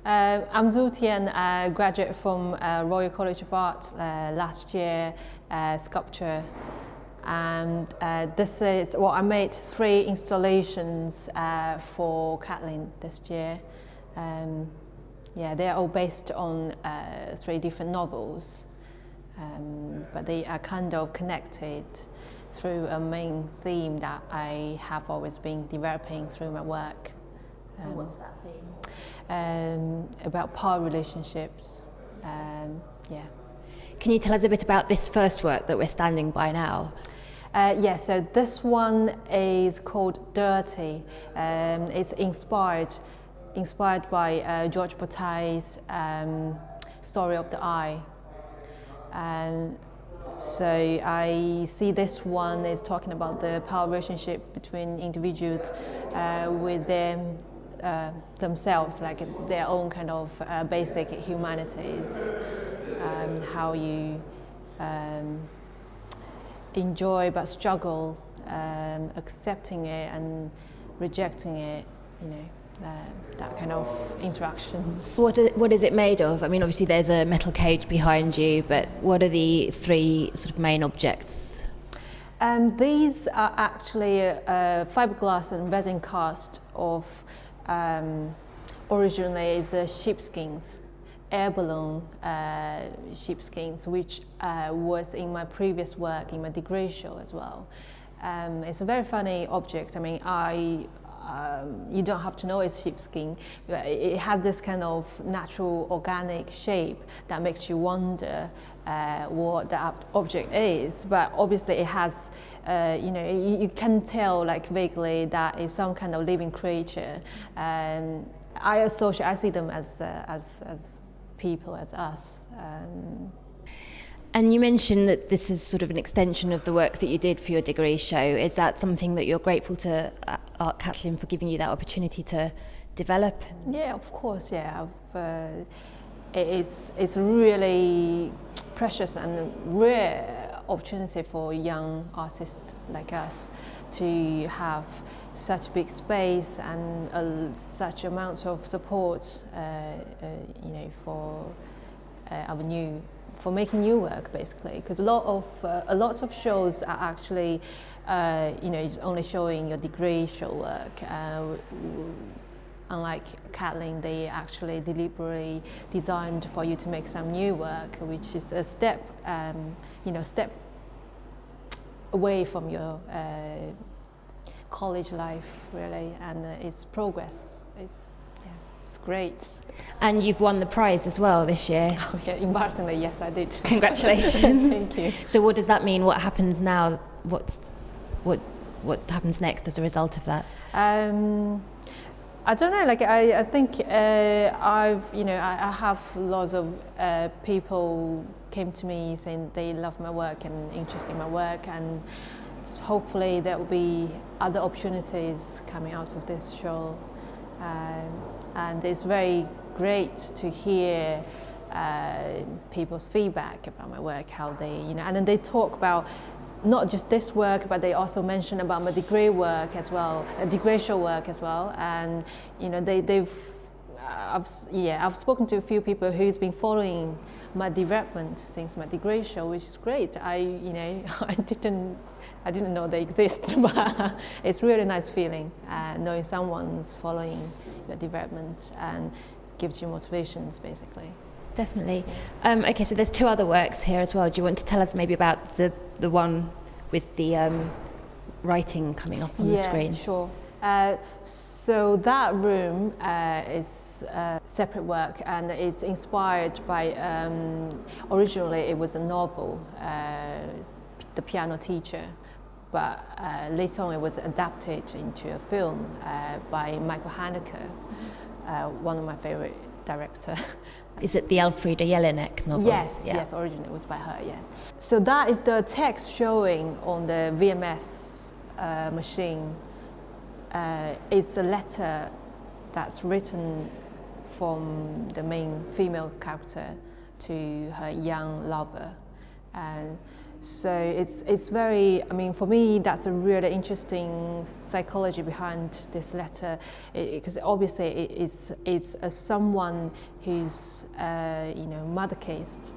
I'm Zhu Tian, a graduate from Royal College of Art last year, sculpture. And this is, well, I made 3 installations for Catlin this year. Yeah, they're all based on 3 different novels, but they are kind of connected through a main theme that I have always been developing through my work. And what's that theme? About power relationships. Yeah. Can you tell us a bit about this first work that we're standing by now? Yeah, so this one is called Dirty. It's inspired by George Bataille's Story of the Eye. And so I see this one is talking about the power relationship between individuals with themselves, like their own kind of basic humanities, how you enjoy but struggle, accepting it and rejecting it, you know, that kind of interactions. What is it made of? I mean, obviously there's a metal cage behind you, but what are the 3 sort of main objects? These are actually fiberglass and resin cast of originally is sheepskins, air balloon sheepskins, which was in my previous work in my degree show as well. It's a very funny object. I mean, you don't have to know it's sheepskin. It has this kind of natural organic shape that makes you wonder what the object is, but obviously it has, you know, you can tell like vaguely that it's some kind of living creature, and I see them as people, as us. And you mentioned that this is sort of an extension of the work that you did for your degree show. Is that something that you're grateful to Art Catlin for giving you that opportunity to develop? Yeah, of course, yeah. It's a really precious and rare opportunity for young artists like us to have such big space and such amounts of support, you know, for for making new work, basically, because a lot of shows are actually, you know, only showing your degree show work. Unlike Catlin, they actually deliberately designed for you to make some new work, which is a step, you know, step away from your college life, really, and it's progress. It's great. And you've won the prize as well this year. Oh yeah, embarrassingly, yes, I did. Congratulations. Thank you. So what does that mean? What happens now? What happens next as a result of that? I don't know. Like I think I have lots of people came to me saying they love my work and interested in my work, and hopefully there will be other opportunities coming out of this show. And it's very great to hear people's feedback about my work, how they, you know, and then they talk about not just this work, but they also mention about my degree work as well, degree show work as well. And you know, I've spoken to a few people who's been following my development since my degree show, which is great. You know, I didn't know they exist, but it's really nice feeling knowing someone's following your development and gives you motivations, basically. Definitely. Okay, so there's 2 other works here as well. Do you want to tell us maybe about the one with the writing coming up on the screen? Yeah, sure. So that room is separate work, and it's inspired by, originally it was a novel, The Piano Teacher, but later on it was adapted into a film by Michael Haneke, one of my favorite directors. Is it the Elfriede Jelinek novel? Yes, yeah. Yes, originally it was by her, yeah. So that is the text showing on the VMS machine. It's a letter that's written from the main female character to her young lover. And So it's very, I mean, for me, that's a really interesting psychology behind this letter, because obviously it's someone who's mother-cased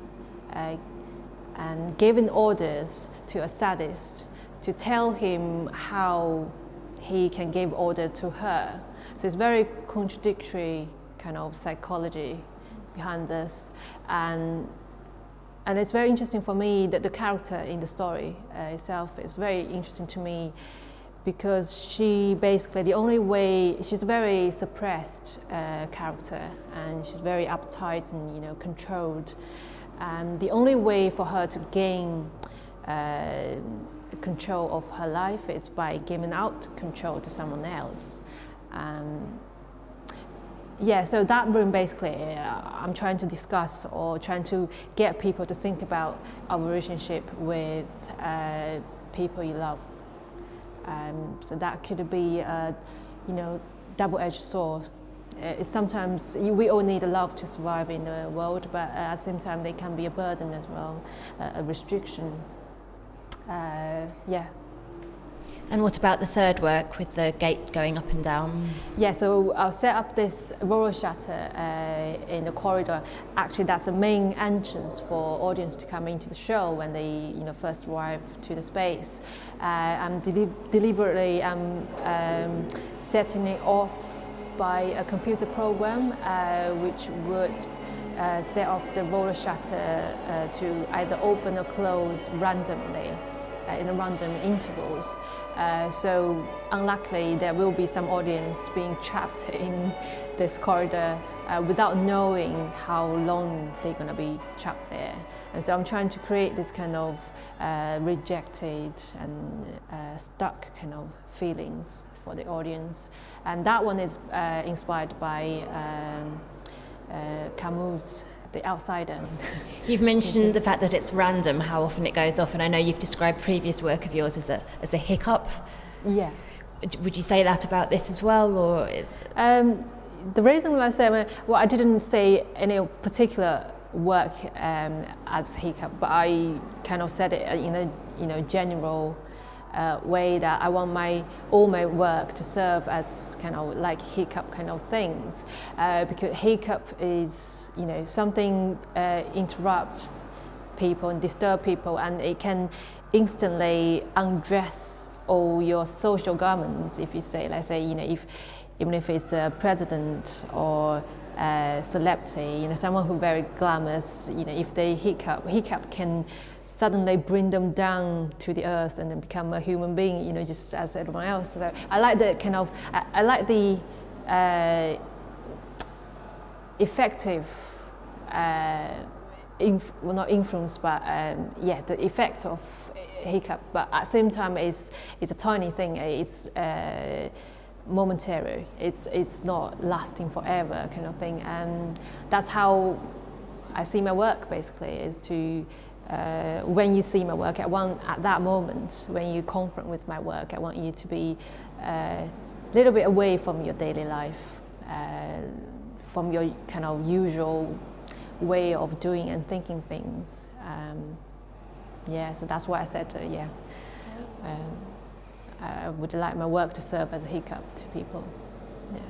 and giving orders to a sadist to tell him how he can give order to her. So it's very contradictory kind of psychology behind this, and it's very interesting for me that the character in the story itself is very interesting to me, because she basically, the only way, she's a very suppressed character, and she's very uptight and controlled, and the only way for her to gain control of her life is by giving out control to someone else. Yeah, so that room basically, I'm trying to discuss or trying to get people to think about our relationship with people you love. So that could be a, double-edged sword. It's sometimes we all need love to survive in the world, but at the same time they can be a burden as well, a restriction. Yeah. And what about the third work with the gate going up and down? Yeah, so I'll set up this roller shutter in the corridor. Actually, that's the main entrance for audience to come into the show when they first arrive to the space. I'm deliberately setting it off by a computer program which would set off the roller shutter to either open or close randomly in random intervals. So unluckily there will be some audience being trapped in this corridor without knowing how long they're going to be trapped there. And so I'm trying to create this kind of rejected and stuck kind of feelings for the audience. And that one is inspired by Camus' The Outsider. You've mentioned the fact that it's random, how often it goes off, and I know you've described previous work of yours as a hiccup. Yeah. Would you say that about this as well, or is? The reason why I say, well, I didn't say any particular work as hiccup, but I kind of said it in a general way that I want all my work to serve as kind of like hiccup kind of things, because hiccup is something interrupt people and disturb people, and it can instantly undress all your social garments. If you say, let's say, even if it's a president or a celebrity, someone who's very glamorous, if they hiccup can suddenly bring them down to the earth and then become a human being, just as everyone else. So I like the kind of, I like the effective, not influence, but the effect of hiccup. But at the same time, it's a tiny thing. It's momentary. It's not lasting forever, kind of thing. And that's how I see my work. Basically, is to when you see my work, at that moment when you confront with my work, I want you to be a little bit away from your daily life, from your kind of usual way of doing and thinking things. So that's why I said, I would like my work to serve as a hiccup to people. Yeah.